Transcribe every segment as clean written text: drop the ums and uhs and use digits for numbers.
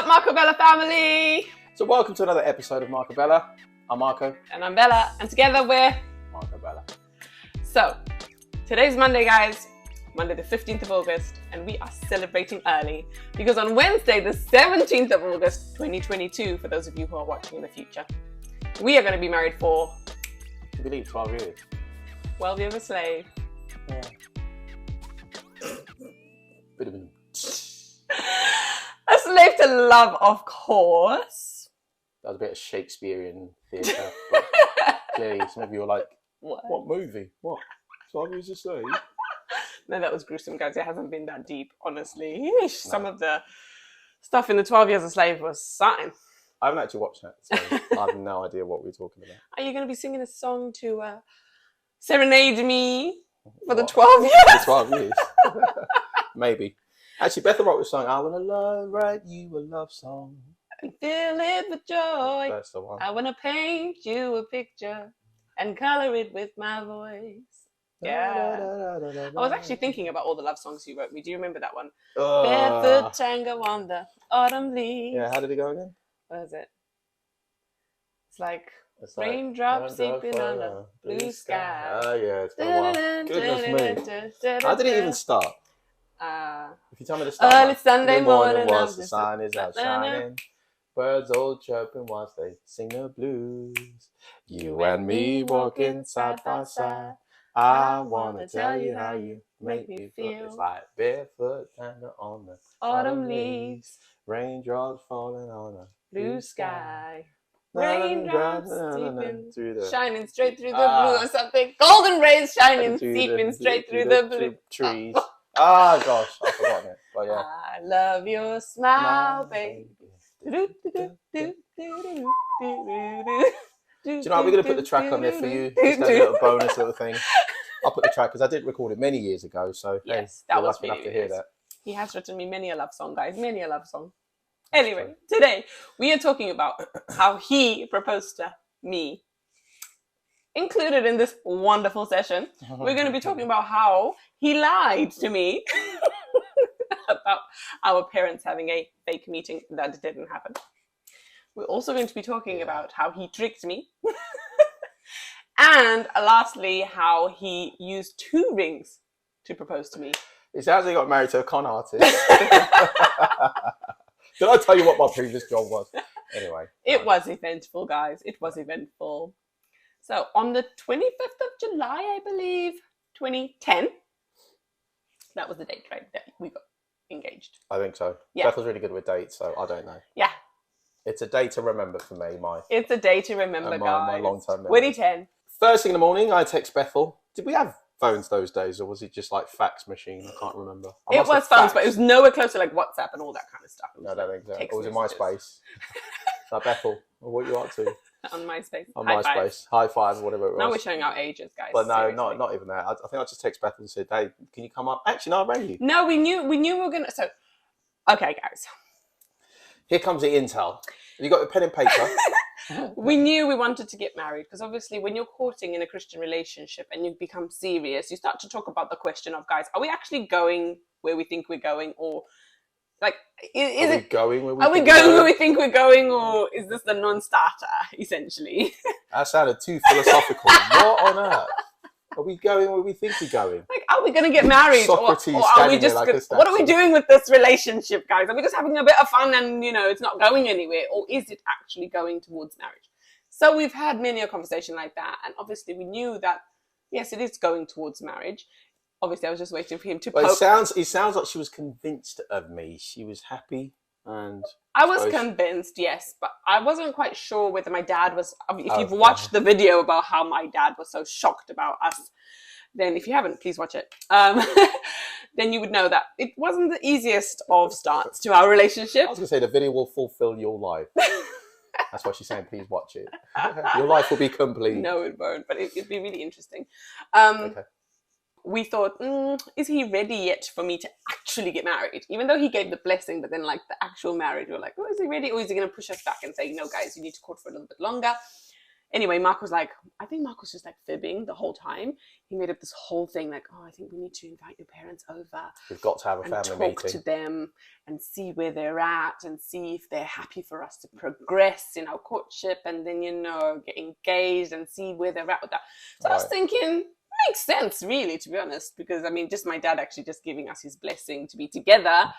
up, MARCOBELLA family? So welcome to another episode of MARCOBELLA. I'm Marco. And I'm Bella, and together we're MARCOBELLA. So, today's Monday, guys. Monday the 15th of August, and we are celebrating early because on Wednesday the 17th of August 2022, for those of you who are watching in the future, we are going to be married for, I believe, 12 years. 12 years a slave. Yeah. Bit of a... A slave to love, of course. That was a bit of Shakespearean theatre. But clearly, some of you were like, what movie? What? 12 years a slave? No, that was gruesome, guys. It hasn't been that deep, honestly. Some of the stuff in the 12 Years a Slave was something. I haven't actually watched that, so I have no idea what we're talking about. Are you going to be singing a song to serenade me for the What? 12 years? The 12 years. Maybe. Actually, Bethel wrote a song, I Want to Write You a Love Song. And fill it with joy. That's the one. I want to paint you a picture and color it with my voice. Yeah. I was actually thinking about all the love songs you wrote me. Do you remember that one? Barefoot tango on the autumn leaves. Yeah, how did it go again? What is it? It's like raindrops seeping on the blue sky. Oh yeah, it's been a while. Goodness me. How did it even start? If you tell me the start. Early Sunday morning, whilst the sun is out shining, birds all chirping whilst they sing the blues. You and me walking side by side. I wanna tell you how you make me feel. It's like barefoot tango on the autumn leaves, raindrops falling on a blue sky, raindrops shining straight through the blue or something. Golden rays shining, seeping straight through the blue trees. Ah, gosh, I've forgotten it. But yeah. I love your smile, baby. Do you know what? We're going to put the track on there for you. Just a little bonus little thing. I'll put the track because I did record it many years ago. So yes, that was lucky enough to hear that. He has written me many a love song, guys. Many a love song. Anyway, today we are talking about how he proposed to me. Included in this wonderful session, we're going to be talking about how he lied to me about our parents having a fake meeting that didn't happen. We're also going to be talking about how he tricked me. And lastly, how he used 2 rings to propose to me. It sounds like he got married to a con artist. Did I tell you what my previous job was? Anyway. It was eventful, guys. It was eventful. So on the 25th of July, I believe, 2010, that was the date, right, that we got engaged. I think so. Yeah. Beth was really good with dates, so I don't know. Yeah. It's a day to remember for me, It's a day to remember, guys. My long-term memory. 2010. First thing in the morning, I text Bethel. Did we have phones those days, or was it just like fax machine? I can't remember. It was phones, but it was nowhere close to like WhatsApp and all that kind of stuff. No, I don't think so. It was in messages. MySpace. So Bethel, what are you up to? On MySpace. On MySpace. High five, whatever it was. Now we're showing our ages, guys. But no, not even that. I think I just text Bethel and said, hey, can you come up? Actually, no, I rang you. No, we knew we were going to... So, okay, guys. Here comes the intel. Have you got a pen and paper? We knew we wanted to get married because obviously when you're courting in a Christian relationship and you become serious, you start to talk about the question of, guys, are we actually going where we think we're going, or like are we going where we think we're going, or is this the non-starter essentially? That sounded too philosophical. What on earth? Are we going where we think we're going? Like, are we going to get married? Socrates or are we just what are we doing with this relationship, guys? Are we just having a bit of fun and, it's not going anywhere? Or is it actually going towards marriage? So we've had many a conversation like that. And obviously we knew that, yes, it is going towards marriage. Obviously I was just waiting for him to poke. It sounds like she was convinced of me. She was happy. And I was convinced, yes, but I wasn't quite sure whether my dad was. If you've watched the video about how my dad was so shocked about us, then if you haven't, please watch it. Then you would know that it wasn't the easiest of starts to our relationship. I was going to say the video will fulfill your life. That's why she's saying, please watch it. Your life will be complete. No, it won't, but it'd be really interesting. Okay. We thought, is he ready yet for me to actually get married? Even though he gave the blessing, but then like the actual marriage, we're like, is he ready? Or is he going to push us back and say, no, guys, you need to court for a little bit longer? Anyway, Mark was like, I think Mark was just like fibbing the whole time. He made up this whole thing like, oh, I think we need to invite your parents over. We've got to have a and family talk meeting. to them and see where they're at and see if they're happy for us to progress in our courtship and then, get engaged and see where they're at with that. So I was thinking, makes sense, really, to be honest, because, just my dad actually just giving us his blessing to be together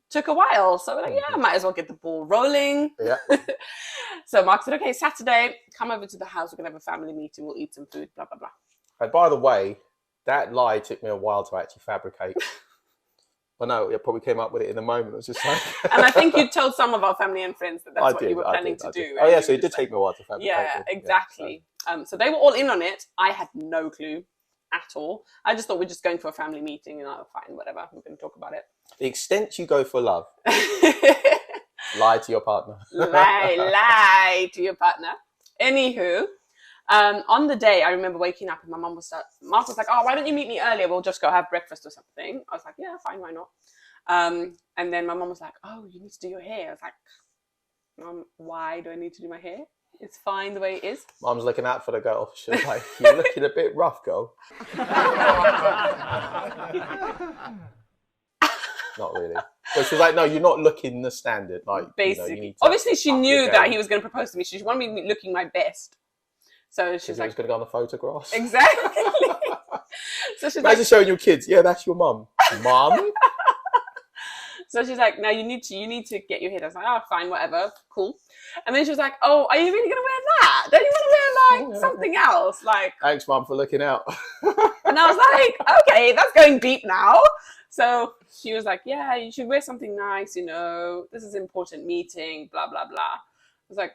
took a while. So we're like, yeah, might as well get the ball rolling. Yeah. So Mark said, okay, Saturday, come over to the house. We're going to have a family meeting. We'll eat some food, blah, blah, blah. And by the way, that lie took me a while to actually fabricate. Well, no, it probably came up with it in the moment. It was just like... And I think you told some of our family and friends that that's what you were planning to do. Oh, yeah, so it did take me a while to fabricate. Yeah, exactly. Yeah, so they were all in on it. I had no clue at all. I just thought we're just going for a family meeting and fine, whatever. We're going to talk about it. The extent you go for love. Lie to your partner. lie to your partner. Anywho, on the day, I remember waking up and my Mark was like, oh, why don't you meet me earlier? We'll just go have breakfast or something. I was like, yeah, fine, why not? And then my mom was like, oh, you need to do your hair. I was like, Mom, why do I need to do my hair? It's fine the way it is. Mom's looking out for the girl. She's like, you're looking a bit rough, girl. Not really. But she was like, no, you're not looking the standard. Like, basically. You need to obviously, she knew that he was going to propose to me. She wanted me looking my best. So she's like... was going to go on the photographs. Exactly. So she's Imagine showing your kids, yeah, that's your mum. Mum? So she's like, no, you need to get your hair. I was like, oh, fine, whatever, cool. And then she was like, oh, are you really going to wear that? Don't you want to wear like something else? Like, thanks, Mum, for looking out. And I was like, okay, that's going deep now. So she was like, yeah, you should wear something nice, this is an important meeting, blah, blah, blah. I was like,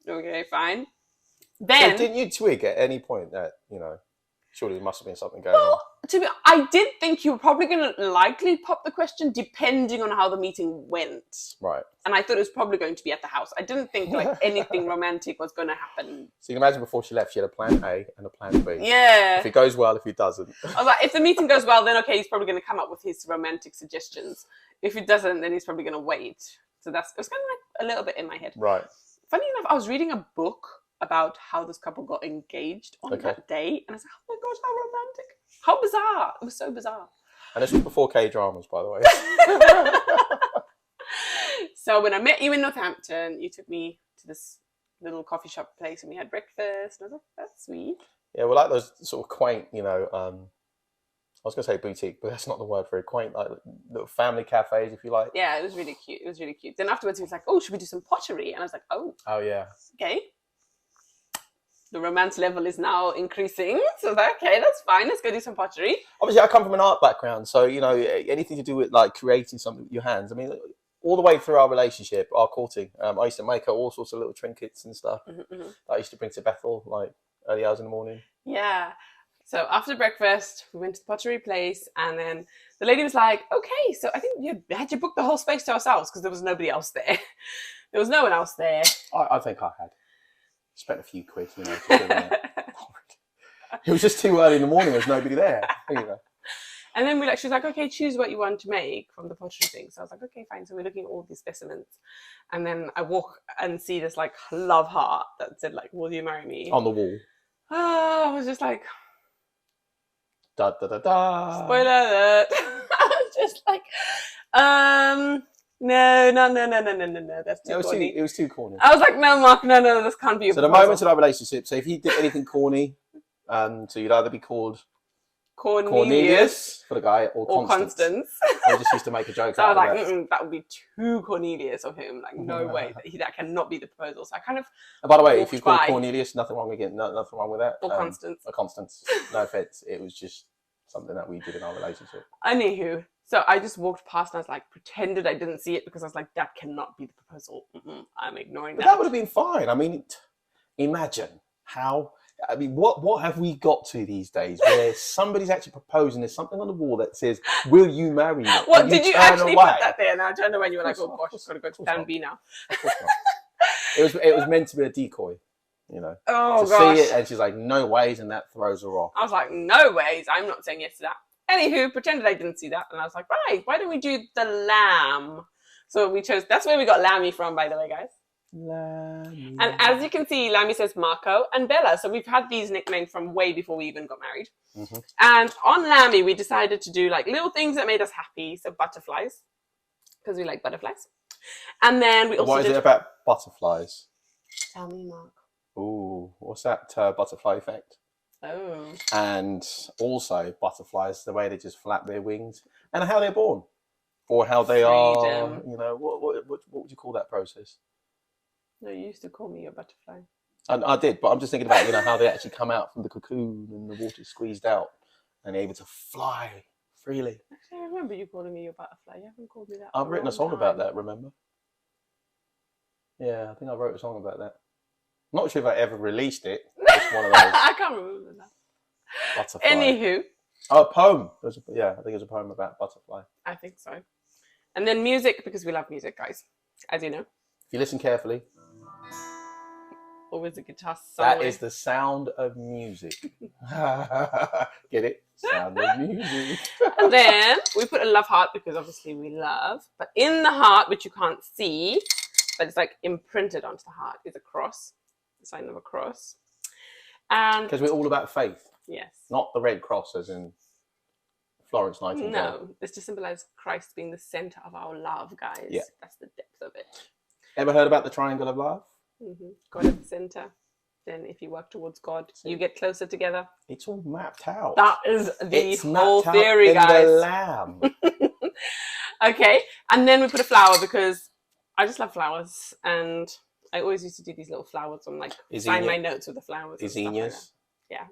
okay, fine. Then... So didn't you twig at any point that, surely there must have been something going on? I did think you were probably going to likely pop the question depending on how the meeting went. Right. And I thought it was probably going to be at the house. I didn't think anything romantic was going to happen. So you can imagine before she left, she had a plan A and a plan B. Yeah. If it goes well, if it doesn't. I was like, if the meeting goes well, then okay, he's probably going to come up with his romantic suggestions. If it doesn't, then he's probably going to wait. So it was kind of like a little bit in my head. Right. Funny enough, I was reading a book about how this couple got engaged on that day. And I was like, oh my gosh, how romantic. How bizarre. It was so bizarre. And this was before K-dramas, by the way. So when I met you in Northampton, you took me to this little coffee shop place and we had breakfast. And I was like, that's sweet. Yeah, well, like those sort of quaint, I was going to say boutique, but that's not the word for it. Quaint, like little family cafes, if you like. Yeah, it was really cute. It was really cute. Then afterwards, he was like, oh, should we do some pottery? And I was like, oh. Oh, yeah. Okay. The romance level is now increasing. So I was like, okay, that's fine. Let's go do some pottery. Obviously, I come from an art background. So, anything to do with like creating something with your hands. I mean, all the way through our relationship, our courting, I used to make her all sorts of little trinkets and stuff that I used to bring to Bethel, like early hours in the morning. Yeah. So after breakfast, we went to the pottery place and then the lady was like, okay, so I think you had booked the whole space to ourselves because there was nobody else there. There was no one else there. I think I had. Spent a few quid, just doing it. It was just too early in the morning. There's nobody there. And then she was like, okay, choose what you want to make from the pottery thing. So I was like, okay, fine. So we're looking at all these specimens. And then I walk and see this like love heart that said like, will you marry me? On the wall. Oh, I was just like, da da da da. Spoiler alert. I was just like, no, that's too corny. It was too corny. I was like, no, Mark, no, this can't be a So the moments in our relationship, so if you did anything corny, so you'd either be called Cornelius for the guy or Constance. I just used to make a joke so out I was of like, that would be too Cornelius of him. Like, no way. That cannot be the proposal. So I kind of... And by the way, if you call Cornelius, nothing wrong with that. Or Constance. Or Constance. No offense. It was just something that we did in our relationship. Anywho, so I just walked past and I was like, pretended I didn't see it because I was like, that cannot be the proposal. I'm ignoring that. But that would have been fine. I mean, imagine how... I mean, what have we got to these days where somebody's actually proposing, there's something on the wall that says, will you marry me? What, did you actually put that there? And I turned away and you were like, oh gosh, I've got to go to plan B now. It was meant to be a decoy, Oh to gosh. see it, and she's like, no ways, and that throws her off. I was like, no ways, I'm not saying yes to that. Anywho, pretended I didn't see that. And I was like, right, why don't we do the lamb? So we chose, that's where we got lammy from, by the way, guys. Lammy. And as you can see, Lammy says Marco and Bella. So we've had these nicknames from way before we even got married. Mm-hmm. And on Lammy, we decided to do like little things that made us happy. So butterflies, because we like butterflies. And then we also What is it about butterflies? Tell me, Mark. Ooh, what's that butterfly effect? Oh. And also butterflies, the way they just flap their wings and how they're born. Or how they are, you know, what would you call that process? No, you used to call me a butterfly. I did, but I'm just thinking about, you know, how they actually come out from the cocoon and the water's squeezed out and they're able to fly freely. Actually, I remember you calling me your butterfly. You haven't called me that. I've written a song about that, remember? Yeah, I think I wrote a song about that. I'm not sure if I ever released it. It's one of those. I can't remember that. Butterfly. Anywho. Oh, a poem. Yeah, I think it was a poem about butterfly. I think so. And then music, because we love music, guys. As you know. If you listen carefully. Always a guitar somewhere. That is the sound of music. Get it? Sound of music. And then we put a love heart because obviously we love. But in the heart, which you can't see, but it's like imprinted onto the heart, is a cross. The sign of a cross. And because we're all about faith. Yes. Not the Red Cross as in Florence Nightingale. No, it's to symbolize Christ being the center of our love, guys. Yeah. That's the depth of it. Ever heard about the triangle of life? Mm-hmm. God at the center. Then if you work towards God, you get closer together. It's all mapped out. That is the it's whole mapped theory, out in guys. the lamb. Okay, and then we put a flower because I just love flowers, and I always used to do these little flowers on like sign my notes with the flowers. Zinnias. Yeah.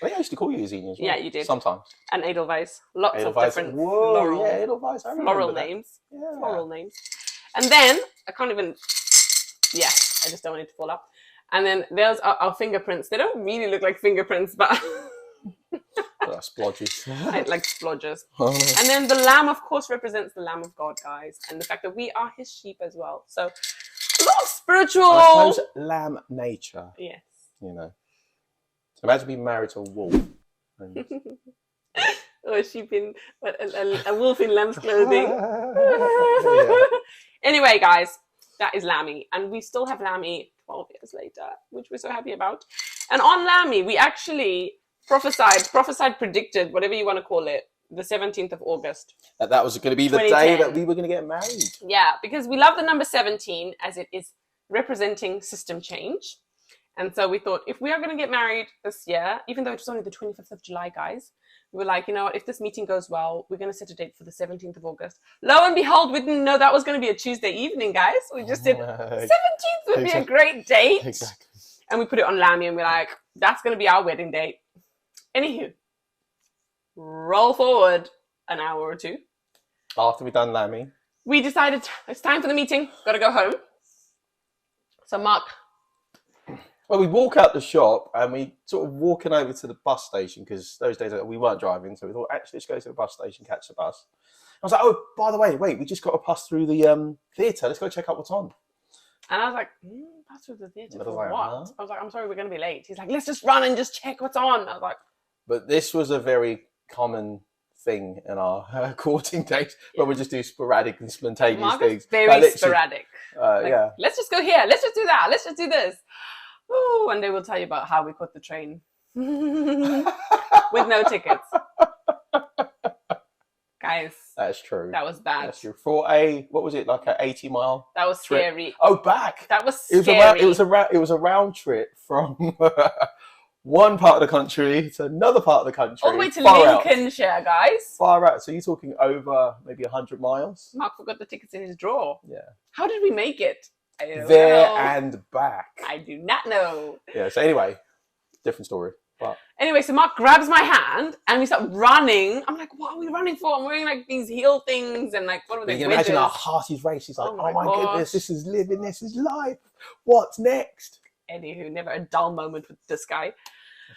Well, I used to call you Zinnias. Yeah, you did. Sometimes. And Edelweiss. Lots of different floral, yeah, Edelweiss. I floral names. Yeah. Floral names. And then, I can't even, yeah, I just don't want it to fall up. And then there's our fingerprints. They don't really look like fingerprints, but... splodges. like splodges. And then the lamb, of course, represents the Lamb of God, guys. And the fact that we are his sheep as well. So, a lot of spiritual... I suppose lamb nature. Yes. You know. Imagine being married to a wolf. And... or a sheep in... a wolf in lamb's clothing. Anyway, guys, that is Lammy. And we still have Lammy 12 years later, which we're so happy about. And on Lammy, we actually predicted, whatever you want to call it, the 17th of August. That was going to be the day that we were going to get married. Yeah, because we love the number 17 as it is representing system change. And so we thought, if we are going to get married this year, even though it was only the 25th of July, guys, we were like, you know what, if this meeting goes well, we're going to set a date for the 17th of August. Lo and behold, we didn't know that was going to be a Tuesday evening, guys. We just did 17th would be a great date. Exactly. And we put it on Lammy and we're like, that's going to be our wedding date. Anywho, roll forward an hour or two. After we've done Lammy, we decided it's time for the meeting. Got to go home. So Mark... Well, we walk out the shop and we sort of walking over to the bus station because those days we weren't driving. So we thought, actually, let's go to the bus station, catch the bus. I was like, oh, by the way, wait, we just got to pass through the theatre. Let's go check out what's on. And I was like, pass through the theatre for like, what? huh? I was like, I'm sorry, we're going to be late. He's like, let's just run and just check what's on. I was like... But this was a very common thing in our courting days where we just do sporadic and spontaneous things. Very sporadic. Yeah. Let's just go here. Let's just do that. Let's just do this. Ooh, and they will tell you about how we caught the train with no tickets. Guys, that's true. That was bad. That's true. For what was it, like an 80-mile? That was trip? scary. Oh, back. That was scary. It was a round trip from one part of the country to another part of the country. All the way to Lincolnshire, guys. Far out. So you're talking over maybe 100 miles. Mark forgot the tickets in his drawer. Yeah. How did we make it? There and back. I do not know. Yeah, so anyway, different story. But anyway, so Mark grabs my hand and we start running. I'm like, what are we running for? I'm wearing like these heel things and like, what are they? You can imagine our heart is racing. He's like, oh my goodness, this is living, this is life. What's next? Anywho, never a dull moment with this guy.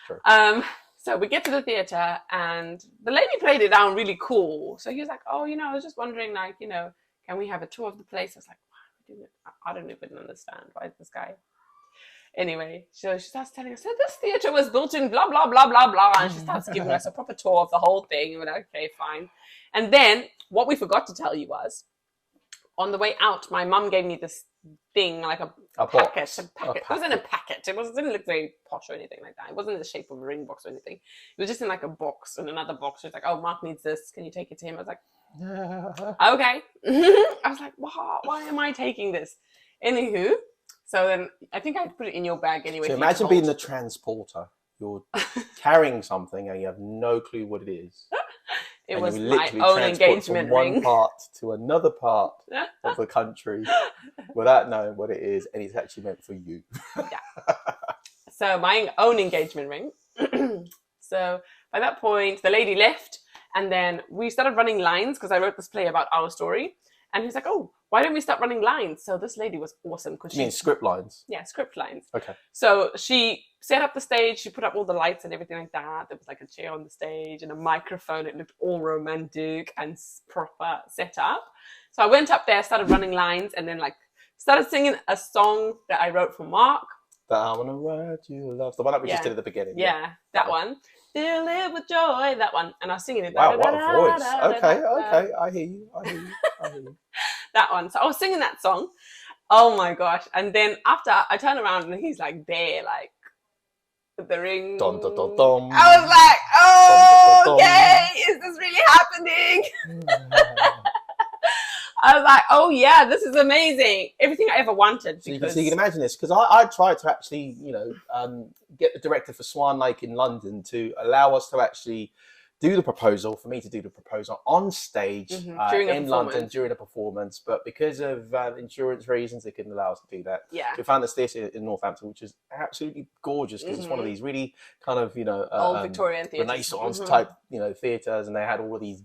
That's true. So we get to the theatre and the lady played it down really cool. So he was like, oh, I was just wondering, like, can we have a tour of the place? I was like, I don't even understand. Why is this guy? Anyway, so she starts telling us, so this theatre was built in blah, blah, blah, blah, blah. And she starts giving us a proper tour of the whole thing. And we're like, okay, fine. And then what we forgot to tell you was on the way out, my mum gave me this thing, like a packet. Box. A packet. It wasn't a packet. It didn't look very posh or anything like that. It wasn't in the shape of a ring box or anything. It was just in like a box, and another box. It's like, oh, Mark needs this. Can you take it to him? I was like, okay. I was like, why am I taking this? Anywho, so then I think I put it in your bag anyway. So imagine being the transporter. You're carrying something and you have no clue what it is. It was my own engagement ring. From one part to another part of the country without knowing what it is, and it's actually meant for you. Yeah. So my own engagement ring. So by that point, the lady left, and then we started running lines because I wrote this play about our story. And he's like, oh, why don't we start running lines? So this lady was awesome. You mean script lines? Yeah, script lines. Okay. So she set up the stage. She put up all the lights and everything like that. There was like a chair on the stage and a microphone. It looked all romantic and proper set up. So I went up there, started running lines, and then like started singing a song that I wrote for Mark. That I wanna write you love. The one that we just did at the beginning. Yeah, that one. Still live with joy. That one. And I was singing it. Wow, what a voice. Okay. I hear you. That one. So I was singing that song. Oh my gosh. And then after I turn around and he's like there, like the ring. Dun, dun, dun, dun. I was like, oh, dun, dun, dun. Okay, is this really happening? I was like, oh yeah, this is amazing. Everything I ever wanted. So you can imagine this, because I tried to actually, get the director for Swan Lake in London to allow us to actually do the proposal, for me to do the proposal on stage in London during a performance. But because of insurance reasons, they couldn't allow us to do that. Yeah. So we found this theatre in Northampton, which is absolutely gorgeous because it's one of these really kind of, old Victorian theatres. Renaissance type, theatres, and they had all of these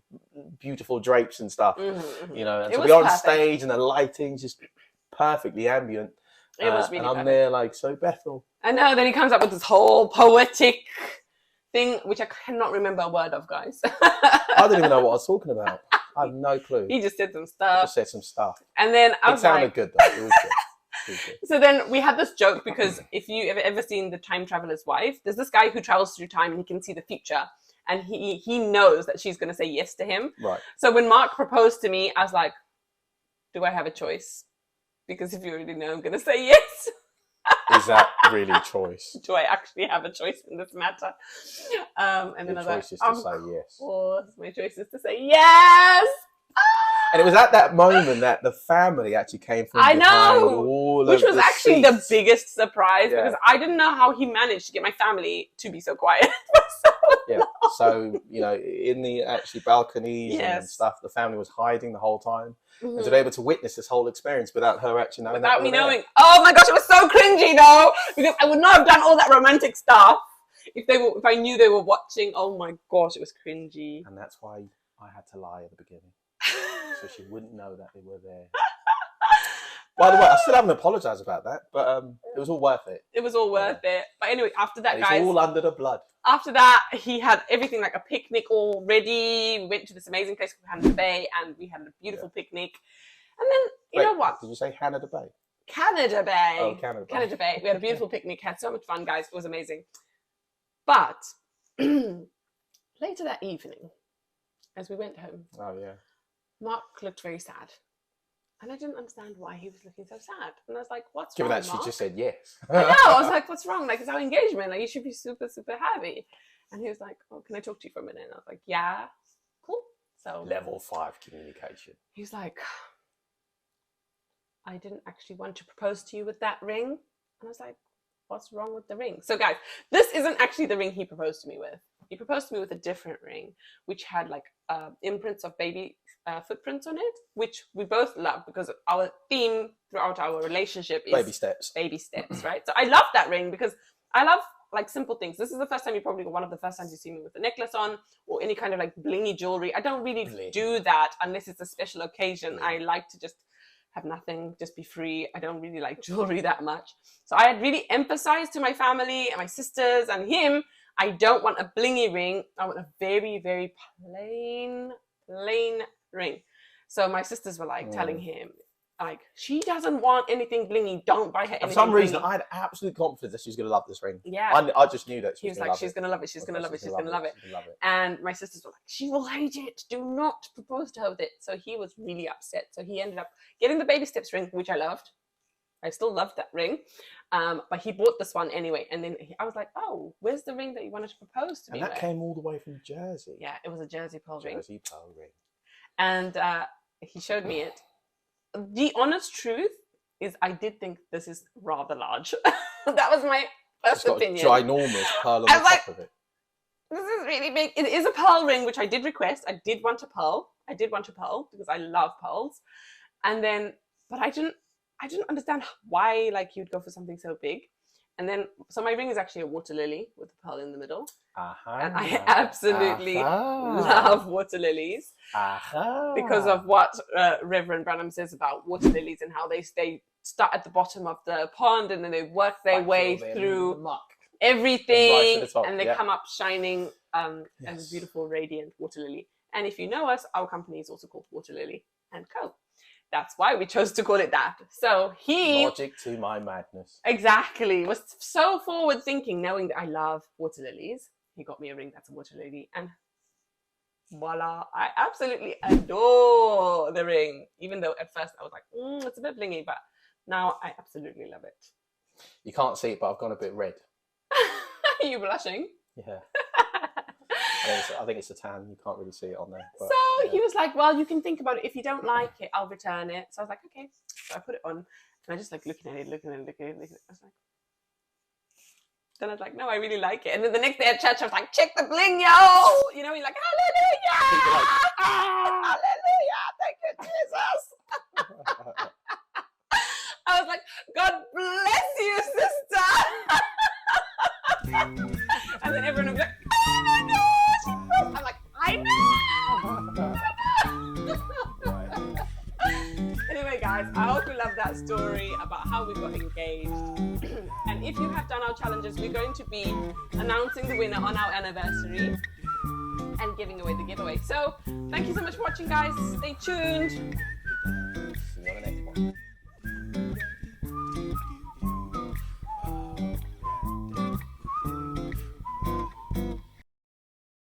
beautiful drapes and stuff, and so we're on stage and the lighting's just perfectly ambient. It was really and I'm perfect. there like, so Bethel. I know, then he comes up with this whole poetic thing, which I cannot remember a word of, guys. I didn't even know what I was talking about. I have no clue. He just said some stuff. Just said some stuff. And then I was it sounded like, good though. It was good. So then we had this joke, because if you have ever seen The Time Traveler's Wife, there's this guy who travels through time and he can see the future. And he knows that she's going to say yes to him. Right. So when Mark proposed to me, I was like, do I have a choice? Because if you already know I'm going to say yes. Is that really choice? Do I actually have a choice in this matter? And then Your I choice was like, is to say yes. Of course, my choice is to say yes. And it was at that moment that the family actually came from behind all which of was the actually seats. the biggest surprise, Yeah. because I didn't know how he managed to get my family to be so quiet. Yeah. So, in the actually balconies and stuff, the family was hiding the whole time. And to be able to witness this whole experience without her actually knowing Without me knowing. Oh my gosh, it was so cringy though, because I would not have done all that romantic stuff if I knew they were watching. Oh my gosh, it was cringy. And that's why I had to lie at the beginning. So she wouldn't know that they were there. By the way, I still haven't apologised about that, but it was all worth it. It was all worth it. But anyway, after that, it's guys, all under the blood. After that, he had everything like a picnic all ready. We went to this amazing place called Canada Bay, and we had a beautiful picnic. And then, you know what? Did you say Canada Bay? Canada Bay. Oh, Canada Bay. Canada Bay. We had a beautiful picnic. Had so much fun, guys. It was amazing. But later that evening, as we went home, Mark looked very sad. And I didn't understand why he was looking so sad. And I was like, what's wrong, Given that Mark? she just said yes. I know. I was like, what's wrong? Like, it's our engagement. Like, you should be super, super happy. And he was like, oh, can I talk to you for a minute? And I was like, yeah. Cool. So Level 5 communication. He was like, I didn't actually want to propose to you with that ring. And I was like, what's wrong with the ring? So guys, this isn't actually the ring he proposed to me with. He proposed to me with a different ring, which had like imprints of baby footprints on it, which we both love, because our theme throughout our relationship is baby steps, right? So I love that ring because I love like simple things. This is the first time, one of the first times you see me with a necklace on or any kind of like blingy jewelry. I don't really do that unless it's a special occasion. I like to just have nothing, just be free. I don't really like jewelry that much. So I had really emphasized to my family and my sisters and him, I don't want a blingy ring. I want a very, very plain ring. So my sisters were like telling him, Like, she doesn't want anything blingy. Don't buy her anything For some reason, blingy. I had absolute confidence that she was going to love this ring. Yeah. I just knew that he was like, she's going to love it. She's going to love it. She's going to love it. And my sisters were like, she will hate it. Do not propose to her with it. So he was really upset. So he ended up getting the baby steps ring, which I loved. I still loved that ring. But he bought this one anyway. And then I was like, oh, where's the ring that you wanted to propose to me And that with? came all the way from Jersey. Yeah, it was a Jersey pearl ring. Jersey pearl ring. And he showed me it. The honest truth is I did think this is rather large. That was my first opinion. It's got a ginormous pearl on the top of it. This is really big. It is a pearl ring, which I did request. I did want a pearl. Because I love pearls. And then, but I didn't understand why like you'd go for something so big. And then, so my ring is actually a water lily with a pearl in the middle. And I absolutely love water lilies because of what Reverend Branham says about water lilies and how they start at the bottom of the pond and then they work their way through everything and they come up shining as a beautiful, radiant water lily. And if you know us, our company is also called Water Lily & Co. That's why we chose to call it that. So he... Logic to my madness. Exactly. Was so forward thinking, knowing that I love water lilies. He got me a ring that's a water lily. And voila, I absolutely adore the ring. Even though at first I was like, it's a bit blingy. But now I absolutely love it. You can't see it, but I've gone a bit red. Are you blushing? Yeah. I think it's a tan. You can't really see it on there. But, so he was like, well, you can think about it. If you don't like it, I'll return it. So I was like, okay. So I put it on. And I just like looking at it. I was like, then I was like, no, I really like it. And then the next day at church, I was like, check the bling, yo. You know, he's like, hallelujah. Hallelujah. Thank you, Jesus. I was like, God bless you, sister. And then everyone was like, oh my gosh. I'm like, I know. Anyway, guys, I hope you love that story about how we got engaged. And if you have done our challenges, we're going to be announcing the winner on our anniversary and giving away the giveaway. So thank you so much for watching, guys. Stay tuned. See you on the next one.